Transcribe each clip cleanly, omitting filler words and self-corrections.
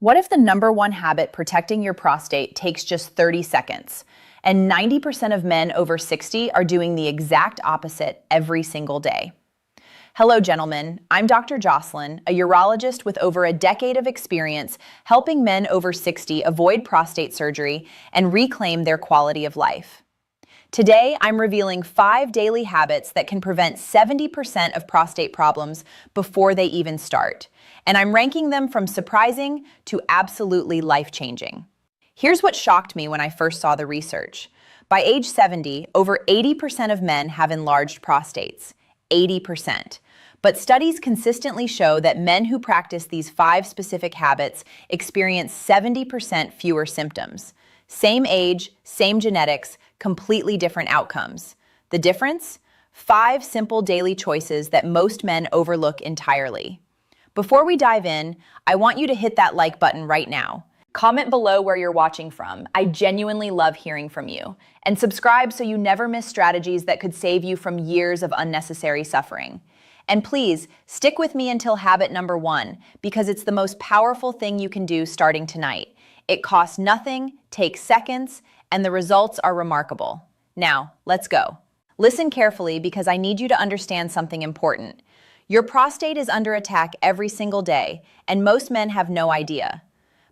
What if the number one habit protecting your prostate takes just 30 seconds? And 90% of men over 60 are doing the exact opposite every single day. Hello, gentlemen. I'm Dr. Jocelyn, a urologist with over a decade of experience helping men over 60 avoid prostate surgery and reclaim their quality of life. Today, I'm revealing 5 daily habits that can prevent 70% of prostate problems before they even start. And I'm ranking them from surprising to absolutely life-changing. Here's what shocked me when I first saw the research. By age 70, over 80% of men have enlarged prostates. 80%. But studies consistently show that men who practice these 5 specific habits experience 70% fewer symptoms. Same age, same genetics, completely different outcomes. The difference? 5 simple daily choices that most men overlook entirely. Before we dive in, I want you to hit that like button right now. Comment below where you're watching from. I genuinely love hearing from you. And subscribe so you never miss strategies that could save you from years of unnecessary suffering. And please, stick with me until habit number 1, because it's the most powerful thing you can do starting tonight. It costs nothing, takes seconds, and the results are remarkable. Now, let's go. Listen carefully because I need you to understand something important. Your prostate is under attack every single day, and most men have no idea.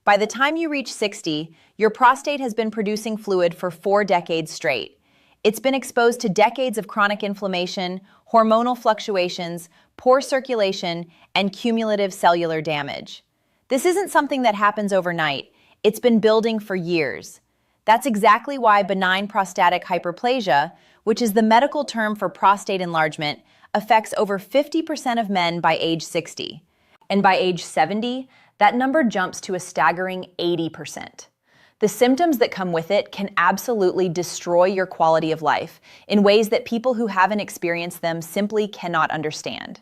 By the time you reach 60, your prostate has been producing fluid for 4 decades straight. It's been exposed to decades of chronic inflammation, hormonal fluctuations, poor circulation, and cumulative cellular damage. This isn't something that happens overnight. It's been building for years. That's exactly why benign prostatic hyperplasia, which is the medical term for prostate enlargement, affects over 50% of men by age 60. And by age 70, that number jumps to a staggering 80%. The symptoms that come with it can absolutely destroy your quality of life in ways that people who haven't experienced them simply cannot understand.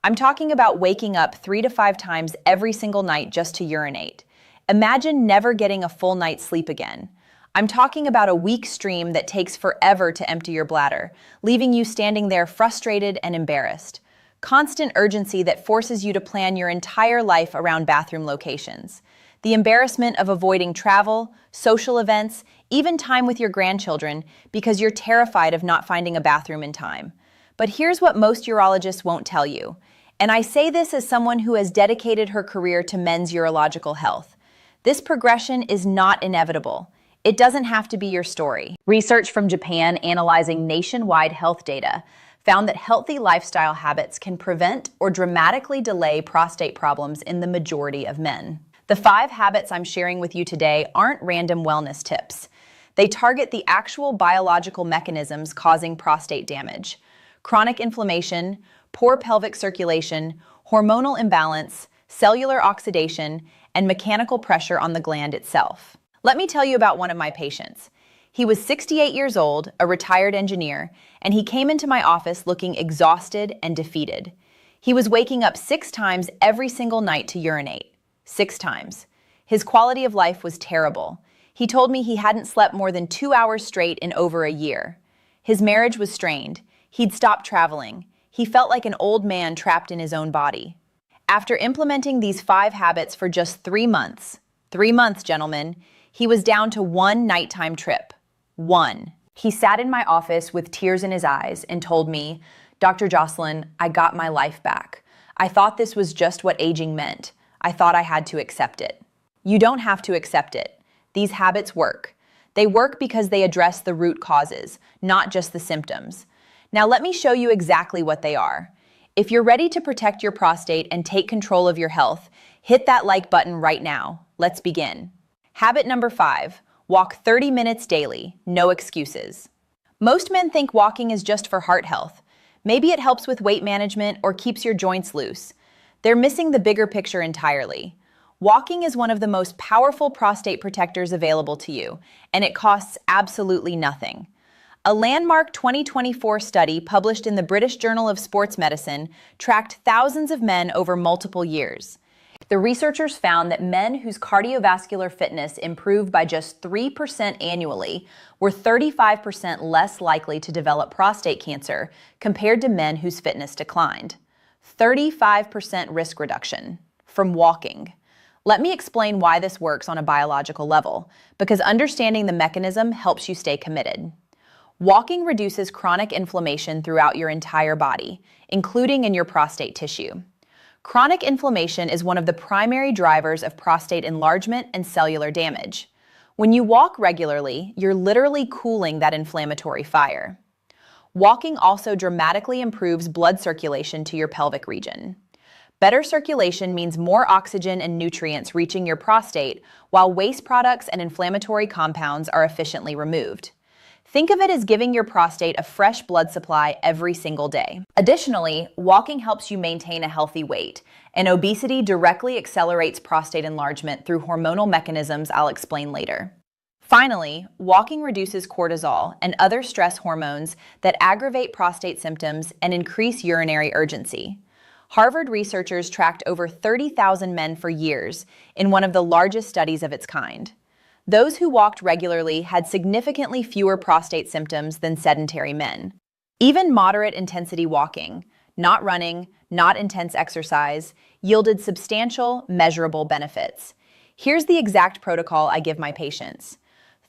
I'm talking about waking up 3 to 5 times every single night just to urinate. Imagine never getting a full night's sleep again. I'm talking about a weak stream that takes forever to empty your bladder, leaving you standing there frustrated and embarrassed. Constant urgency that forces you to plan your entire life around bathroom locations. The embarrassment of avoiding travel, social events, even time with your grandchildren because you're terrified of not finding a bathroom in time. But here's what most urologists won't tell you. And I say this as someone who has dedicated her career to men's urological health. This progression is not inevitable. It doesn't have to be your story. Research from Japan analyzing nationwide health data found that healthy lifestyle habits can prevent or dramatically delay prostate problems in the majority of men. The 5 habits I'm sharing with you today aren't random wellness tips. They target the actual biological mechanisms causing prostate damage: chronic inflammation, poor pelvic circulation, hormonal imbalance, cellular oxidation, and mechanical pressure on the gland itself. Let me tell you about one of my patients. He was 68 years old, a retired engineer, and he came into my office looking exhausted and defeated. He was waking up 6 times every single night to urinate. 6 times. His quality of life was terrible. He told me he hadn't slept more than 2 hours straight in over a year. His marriage was strained. He'd stopped traveling. He felt like an old man trapped in his own body. After implementing these 5 habits for just 3 months, 3 months, gentlemen, he was down to 1 nighttime trip. 1. He sat in my office with tears in his eyes and told me, "Dr. Jocelyn, I got my life back. I thought this was just what aging meant. I thought I had to accept it." You don't have to accept it. These habits work. They work because they address the root causes, not just the symptoms. Now let me show you exactly what they are. If you're ready to protect your prostate and take control of your health, hit that like button right now. Let's begin. Habit number 5, walk 30 minutes daily, no excuses. Most men think walking is just for heart health. Maybe it helps with weight management or keeps your joints loose. They're missing the bigger picture entirely. Walking is one of the most powerful prostate protectors available to you, and it costs absolutely nothing. A landmark 2024 study published in the British Journal of Sports Medicine tracked thousands of men over multiple years. The researchers found that men whose cardiovascular fitness improved by just 3% annually were 35% less likely to develop prostate cancer compared to men whose fitness declined. 35% risk reduction from walking. Let me explain why this works on a biological level, because understanding the mechanism helps you stay committed. Walking reduces chronic inflammation throughout your entire body, including in your prostate tissue. Chronic inflammation is one of the primary drivers of prostate enlargement and cellular damage. When you walk regularly, you're literally cooling that inflammatory fire. Walking also dramatically improves blood circulation to your pelvic region. Better circulation means more oxygen and nutrients reaching your prostate, while waste products and inflammatory compounds are efficiently removed. Think of it as giving your prostate a fresh blood supply every single day. Additionally, walking helps you maintain a healthy weight, and obesity directly accelerates prostate enlargement through hormonal mechanisms I'll explain later. Finally, walking reduces cortisol and other stress hormones that aggravate prostate symptoms and increase urinary urgency. Harvard researchers tracked over 30,000 men for years in one of the largest studies of its kind. Those who walked regularly had significantly fewer prostate symptoms than sedentary men. Even moderate intensity walking, not running, not intense exercise, yielded substantial, measurable benefits. Here's the exact protocol I give my patients.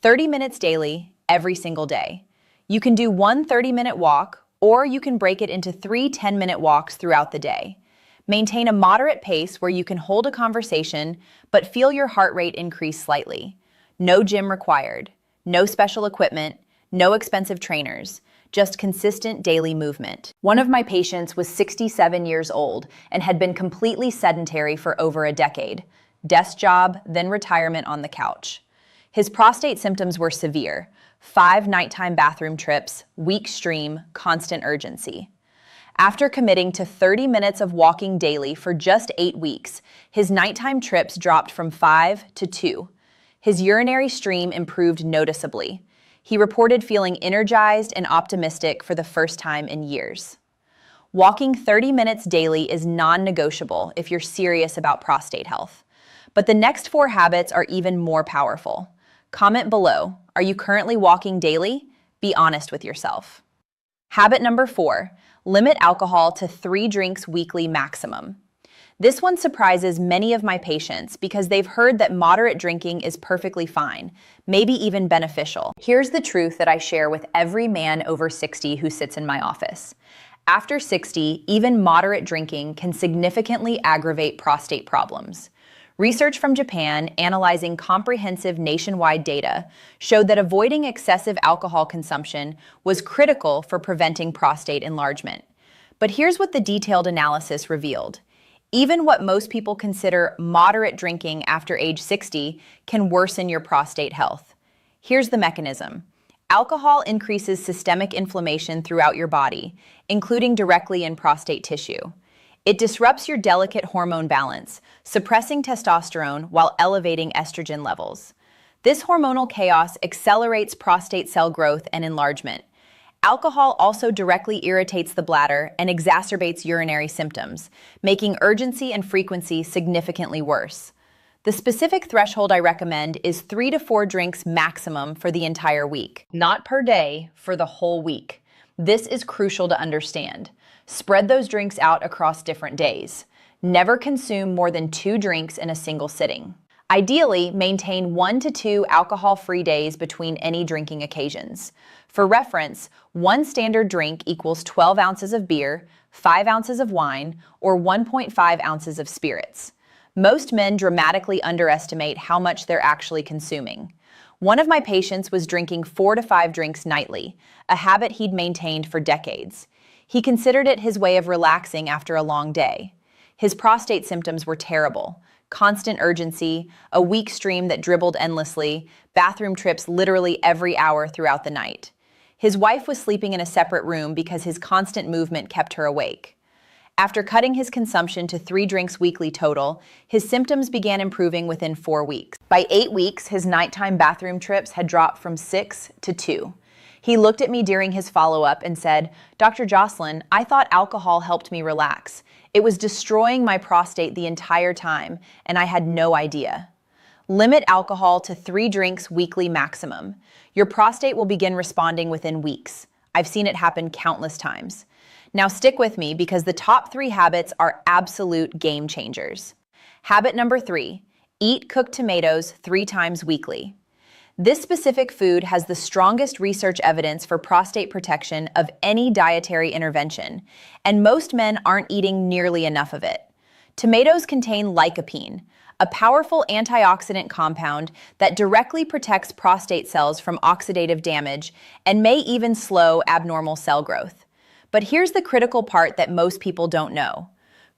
30 minutes daily, every single day. You can do one 30-minute walk, or you can break it into 3 10-minute walks throughout the day. Maintain a moderate pace where you can hold a conversation, but feel your heart rate increase slightly. No gym required, no special equipment, no expensive trainers, just consistent daily movement. One of my patients was 67 years old and had been completely sedentary for over a decade. Desk job, then retirement on the couch. His prostate symptoms were severe: 5 nighttime bathroom trips, weak stream, constant urgency. After committing to 30 minutes of walking daily for just 8 weeks, his nighttime trips dropped from 5 to 2. His urinary stream improved noticeably. He reported feeling energized and optimistic for the first time in years. Walking 30 minutes daily is non-negotiable if you're serious about prostate health. But the next 4 habits are even more powerful. Comment below, are you currently walking daily? Be honest with yourself. Habit number 4, limit alcohol to 3 drinks weekly maximum. This one surprises many of my patients because they've heard that moderate drinking is perfectly fine, maybe even beneficial. Here's the truth that I share with every man over 60 who sits in my office. After 60, even moderate drinking can significantly aggravate prostate problems. Research from Japan, analyzing comprehensive nationwide data, showed that avoiding excessive alcohol consumption was critical for preventing prostate enlargement. But here's what the detailed analysis revealed. Even what most people consider moderate drinking after age 60 can worsen your prostate health. Here's the mechanism. Alcohol increases systemic inflammation throughout your body, including directly in prostate tissue. It disrupts your delicate hormone balance, suppressing testosterone while elevating estrogen levels. This hormonal chaos accelerates prostate cell growth and enlargement. Alcohol also directly irritates the bladder and exacerbates urinary symptoms, making urgency and frequency significantly worse. The specific threshold I recommend is 3 to 4 drinks maximum for the entire week, not per day, for the whole week. This is crucial to understand. Spread those drinks out across different days. Never consume more than 2 drinks in a single sitting. Ideally, maintain 1 to 2 alcohol-free days between any drinking occasions. For reference, 1 standard drink equals 12 ounces of beer, 5 ounces of wine, or 1.5 ounces of spirits. Most men dramatically underestimate how much they're actually consuming. One of my patients was drinking 4 to 5 drinks nightly, a habit he'd maintained for decades. He considered it his way of relaxing after a long day. His prostate symptoms were terrible. Constant urgency, a weak stream that dribbled endlessly, bathroom trips literally every hour throughout the night. His wife was sleeping in a separate room because his constant movement kept her awake. After cutting his consumption to 3 drinks weekly total, his symptoms began improving within 4 weeks. By 8 weeks, his nighttime bathroom trips had dropped from 6 to 2. He looked at me during his follow-up and said, "Dr. Jocelyn, I thought alcohol helped me relax. It was destroying my prostate the entire time, and I had no idea." Limit alcohol to 3 drinks weekly maximum. Your prostate will begin responding within weeks. I've seen it happen countless times. Now stick with me because the top 3 habits are absolute game changers. Habit number 3, Eat cooked tomatoes 3 times weekly. This specific food has the strongest research evidence for prostate protection of any dietary intervention, and most men aren't eating nearly enough of it. Tomatoes contain lycopene, a powerful antioxidant compound that directly protects prostate cells from oxidative damage and may even slow abnormal cell growth. But here's the critical part that most people don't know.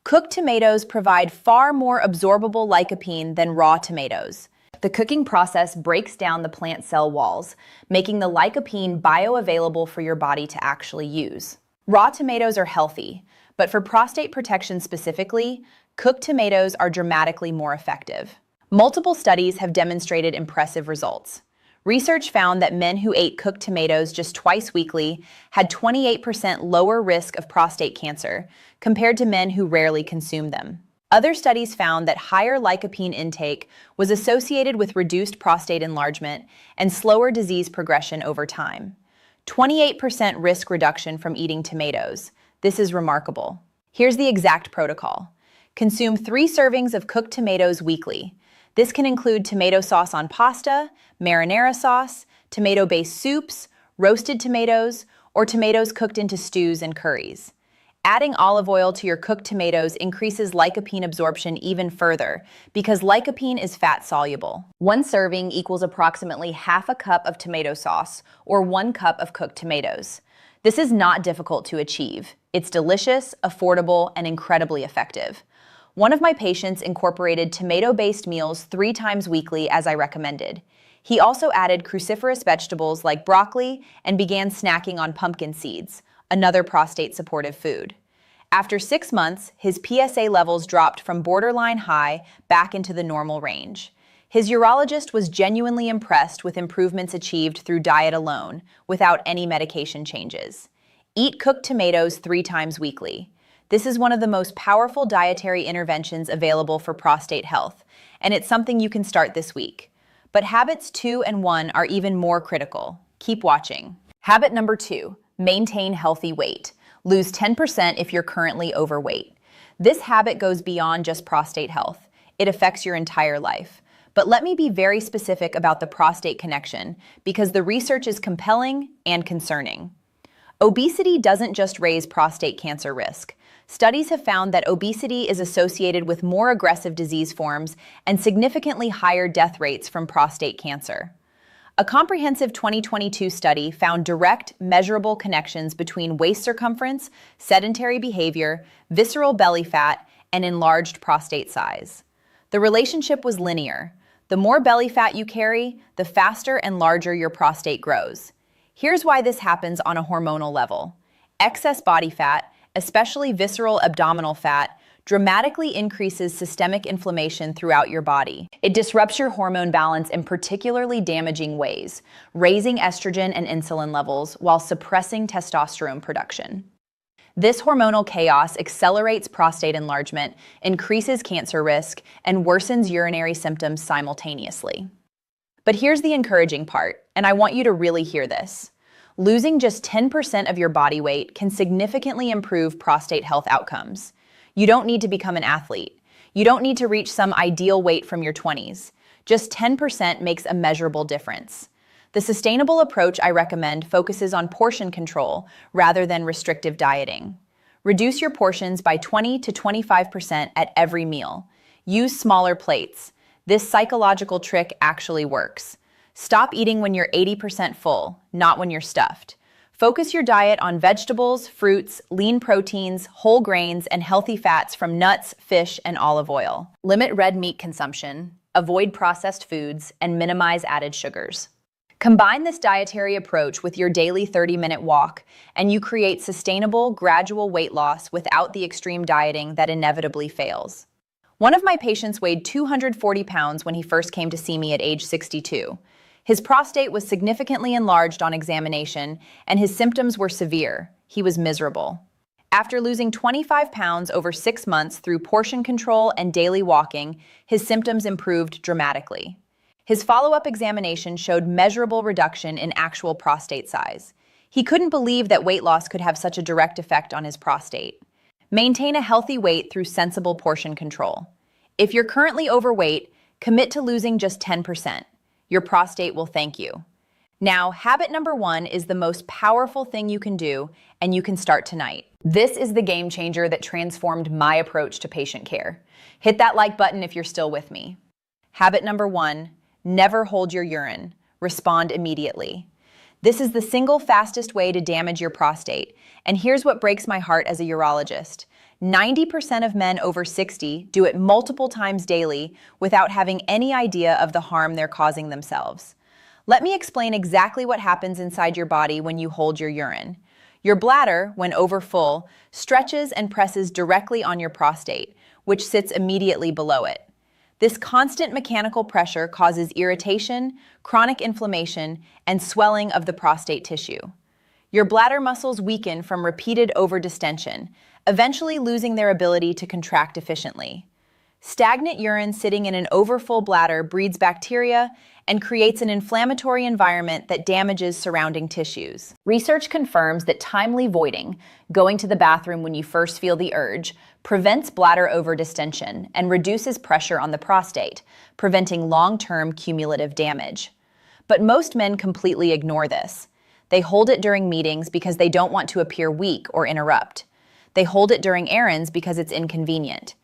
Cooked tomatoes provide far more absorbable lycopene than raw tomatoes. The cooking process breaks down the plant cell walls, making the lycopene bioavailable for your body to actually use. Raw tomatoes are healthy, but for prostate protection specifically, cooked tomatoes are dramatically more effective. Multiple studies have demonstrated impressive results. Research found that men who ate cooked tomatoes just twice weekly had 28% lower risk of prostate cancer compared to men who rarely consumed them. Other studies found that higher lycopene intake was associated with reduced prostate enlargement and slower disease progression over time. 28% risk reduction from eating tomatoes. This is remarkable. Here's the exact protocol. Consume 3 servings of cooked tomatoes weekly. This can include tomato sauce on pasta, marinara sauce, tomato-based soups, roasted tomatoes, or tomatoes cooked into stews and curries. Adding olive oil to your cooked tomatoes increases lycopene absorption even further because lycopene is fat-soluble. 1 serving equals approximately half a cup of tomato sauce or 1 cup of cooked tomatoes. This is not difficult to achieve. It's delicious, affordable, and incredibly effective. One of my patients incorporated tomato-based meals 3 times weekly as I recommended. He also added cruciferous vegetables like broccoli and began snacking on pumpkin seeds, another prostate-supportive food. After 6 months, his PSA levels dropped from borderline high back into the normal range. His urologist was genuinely impressed with improvements achieved through diet alone, without any medication changes. Eat cooked tomatoes 3 times weekly. This is one of the most powerful dietary interventions available for prostate health, and it's something you can start this week. But habits 2 and 1 are even more critical. Keep watching. Habit number 2, maintain healthy weight. Lose 10% if you're currently overweight. This habit goes beyond just prostate health. It affects your entire life. But let me be very specific about the prostate connection because the research is compelling and concerning. Obesity doesn't just raise prostate cancer risk. Studies have found that obesity is associated with more aggressive disease forms and significantly higher death rates from prostate cancer. A comprehensive 2022 study found direct, measurable connections between waist circumference, sedentary behavior, visceral belly fat, and enlarged prostate size. The relationship was linear. The more belly fat you carry, the faster and larger your prostate grows. Here's why this happens on a hormonal level. Excess body fat, especially visceral abdominal fat, dramatically increases systemic inflammation throughout your body. It disrupts your hormone balance in particularly damaging ways, raising estrogen and insulin levels while suppressing testosterone production. This hormonal chaos accelerates prostate enlargement, increases cancer risk, and worsens urinary symptoms simultaneously. But here's the encouraging part, and I want you to really hear this. Losing just 10% of your body weight can significantly improve prostate health outcomes. You don't need to become an athlete. You don't need to reach some ideal weight from your 20s. Just 10% makes a measurable difference. The sustainable approach I recommend focuses on portion control rather than restrictive dieting. Reduce your portions by 20 to 25% at every meal. Use smaller plates. This psychological trick actually works. Stop eating when you're 80% full, not when you're stuffed. Focus your diet on vegetables, fruits, lean proteins, whole grains, and healthy fats from nuts, fish, and olive oil. Limit red meat consumption, avoid processed foods, and minimize added sugars. Combine this dietary approach with your daily 30-minute walk, and you create sustainable, gradual weight loss without the extreme dieting that inevitably fails. One of my patients weighed 240 pounds when he first came to see me at age 62. His prostate was significantly enlarged on examination, and his symptoms were severe. He was miserable. After losing 25 pounds over 6 months through portion control and daily walking, his symptoms improved dramatically. His follow-up examination showed measurable reduction in actual prostate size. He couldn't believe that weight loss could have such a direct effect on his prostate. Maintain a healthy weight through sensible portion control. If you're currently overweight, Commit to losing just 10%. Your prostate will thank you. Now, habit number 1 is the most powerful thing you can do, and you can start tonight. This is the game changer that transformed my approach to patient care. Hit that like button if you're still with me. Habit number 1, never hold your urine. Respond immediately. This is the single fastest way to damage your prostate, and here's what breaks my heart as a urologist. 90% of men over 60 do it multiple times daily without having any idea of the harm they're causing themselves. Let me explain exactly what happens inside your body when you hold your urine. Your bladder, when overfull, stretches and presses directly on your prostate, which sits immediately below it. This constant mechanical pressure causes irritation, chronic inflammation, and swelling of the prostate tissue. Your bladder muscles weaken from repeated overdistension, eventually losing their ability to contract efficiently. Stagnant urine sitting in an overfull bladder breeds bacteria and creates an inflammatory environment that damages surrounding tissues. Research confirms that timely voiding, going to the bathroom when you first feel the urge, prevents bladder overdistension and reduces pressure on the prostate, preventing long-term cumulative damage. But most men completely ignore this. They hold it during meetings because they don't want to appear weak or interrupt. They hold it during errands because it's inconvenient.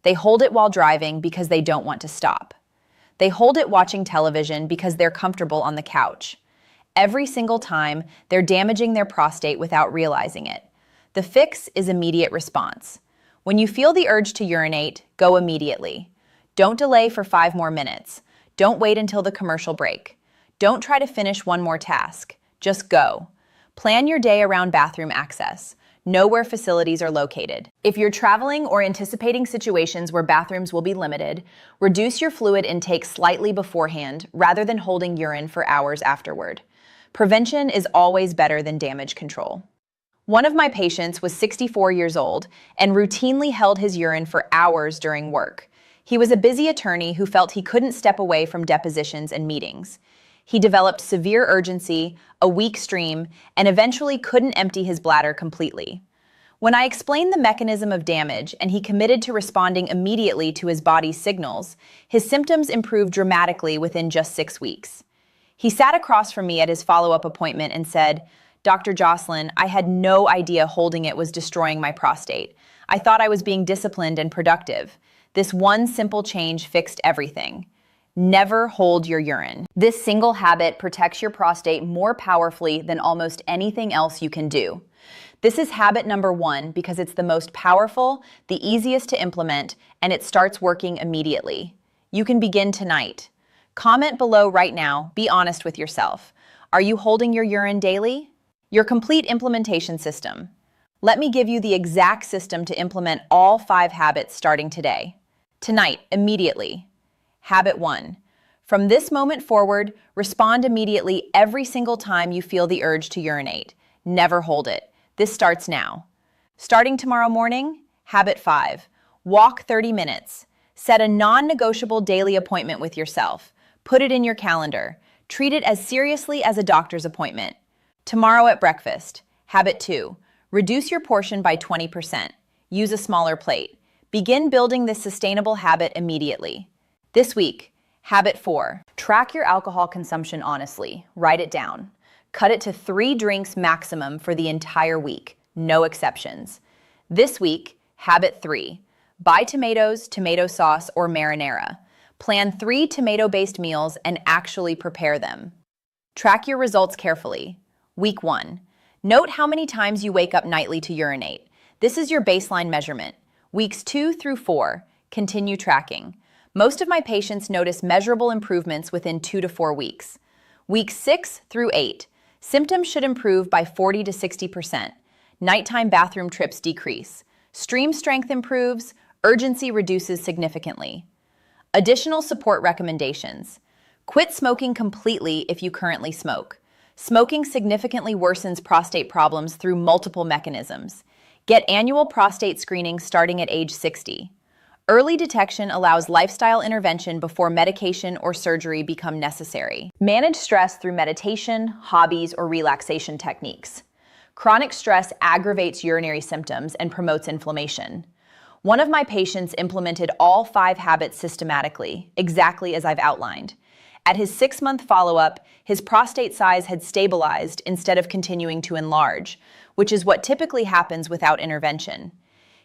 They hold it while driving because they don't want to stop. They hold it watching television because they're comfortable on the couch. Every single time, they're damaging their prostate without realizing it. The fix is immediate response. When you feel the urge to urinate, go immediately. Don't delay for 5 more minutes. Don't wait until the commercial break. Don't try to finish one more task. Just go. Plan your day around bathroom access. Know where facilities are located. If you're traveling or anticipating situations where bathrooms will be limited, reduce your fluid intake slightly beforehand rather than holding urine for hours afterward. Prevention is always better than damage control. One of my patients was 64 years old and routinely held his urine for hours during work. He was a busy attorney who felt he couldn't step away from depositions and meetings. He developed severe urgency, a weak stream, and eventually couldn't empty his bladder completely. When I explained the mechanism of damage and he committed to responding immediately to his body's signals, his symptoms improved dramatically within just 6 weeks. He sat across from me at his follow-up appointment and said, "Dr. Jocelyn, I had no idea holding it was destroying my prostate. I thought I was being disciplined and productive. This one simple change fixed everything." Never hold your urine. This single habit protects your prostate more powerfully than almost anything else you can do. This is habit number 1 because it's the most powerful, the easiest to implement, and it starts working immediately. You can begin tonight. Comment below right now, be honest with yourself. Are you holding your urine daily? Your complete implementation system. Let me give you the exact system to implement all 5 habits starting today. Tonight, immediately. Habit 1. From this moment forward, respond immediately every single time you feel the urge to urinate. Never hold it. This starts now. Starting tomorrow morning, habit 5. Walk 30 minutes. Set a non-negotiable daily appointment with yourself. Put it in your calendar. Treat it as seriously as a doctor's appointment. Tomorrow at breakfast. Habit 2. Reduce your portion by 20%. Use a smaller plate. Begin building this sustainable habit immediately. This week, habit 4. Track your alcohol consumption honestly. Write it down. Cut it to 3 drinks maximum for the entire week. No exceptions. This week, habit 3. Buy tomatoes, tomato sauce, or marinara. Plan 3 tomato-based meals and actually prepare them. Track your results carefully. Week 1. Note how many times you wake up nightly to urinate. This is your baseline measurement. Weeks 2 through 4. Continue tracking. Most of my patients notice measurable improvements within 2 to 4 weeks. Weeks 6 through 8. Symptoms should improve by 40 to 60%. Nighttime bathroom trips decrease. Stream strength improves. Urgency reduces significantly. Additional support recommendations. Quit smoking completely if you currently smoke. Smoking significantly worsens prostate problems through multiple mechanisms. Get annual prostate screening starting at age 60. Early detection allows lifestyle intervention before medication or surgery become necessary. Manage stress through meditation, hobbies, or relaxation techniques. Chronic stress aggravates urinary symptoms and promotes inflammation. One of my patients implemented all 5 habits systematically, exactly as I've outlined. At his 6-month follow-up, his prostate size had stabilized instead of continuing to enlarge, which is what typically happens without intervention.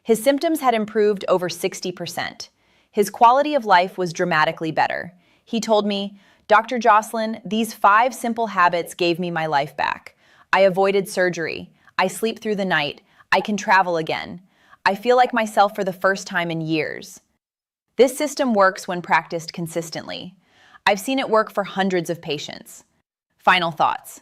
His symptoms had improved over 60%. His quality of life was dramatically better. He told me, "Dr. Jocelyn, these 5 simple habits gave me my life back. I avoided surgery. I sleep through the night. I can travel again. I feel like myself for the first time in years." This system works when practiced consistently. I've seen it work for hundreds of patients. Final thoughts.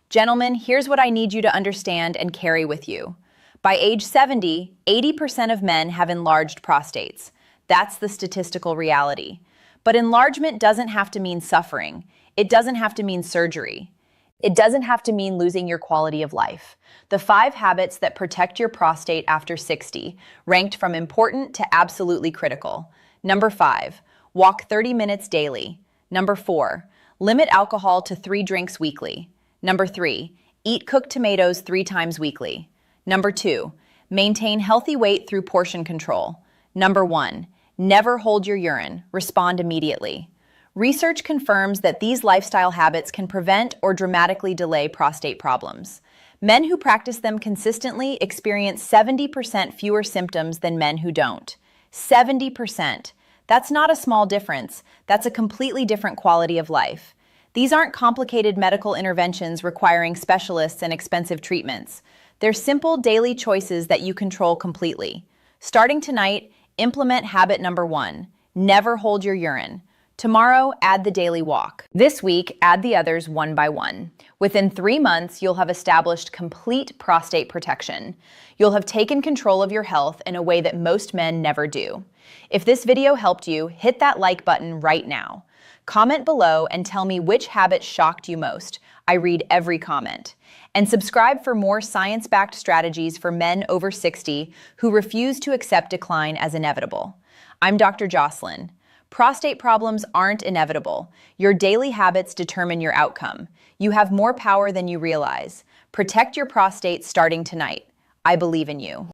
Gentlemen, here's what I need you to understand and carry with you. By age 70, 80% of men have enlarged prostates. That's the statistical reality. But enlargement doesn't have to mean suffering. It doesn't have to mean surgery. It doesn't have to mean losing your quality of life. The 5 habits that protect your prostate after 60, ranked from important to absolutely critical. Number 5, walk 30 minutes daily. Number 4, limit alcohol to 3 drinks weekly. Number 3, eat cooked tomatoes 3 times weekly. Number 2, maintain healthy weight through portion control. Number 1, never hold your urine, respond immediately. Research confirms that these lifestyle habits can prevent or dramatically delay prostate problems. Men who practice them consistently experience 70% fewer symptoms than men who don't. 70%. That's not a small difference. That's a completely different quality of life. These aren't complicated medical interventions requiring specialists and expensive treatments. They're simple daily choices that you control completely. Starting tonight, implement habit number 1, never hold your urine. Tomorrow, add the daily walk. This week, add the others one by one. Within 3 months, you'll have established complete prostate protection. You'll have taken control of your health in a way that most men never do. If this video helped you, hit that like button right now. Comment below and tell me which habit shocked you most. I read every comment. And subscribe for more science-backed strategies for men over 60 who refuse to accept decline as inevitable. I'm Dr. Jocelyn. Prostate problems aren't inevitable. Your daily habits determine your outcome. You have more power than you realize. Protect your prostate starting tonight. I believe in you.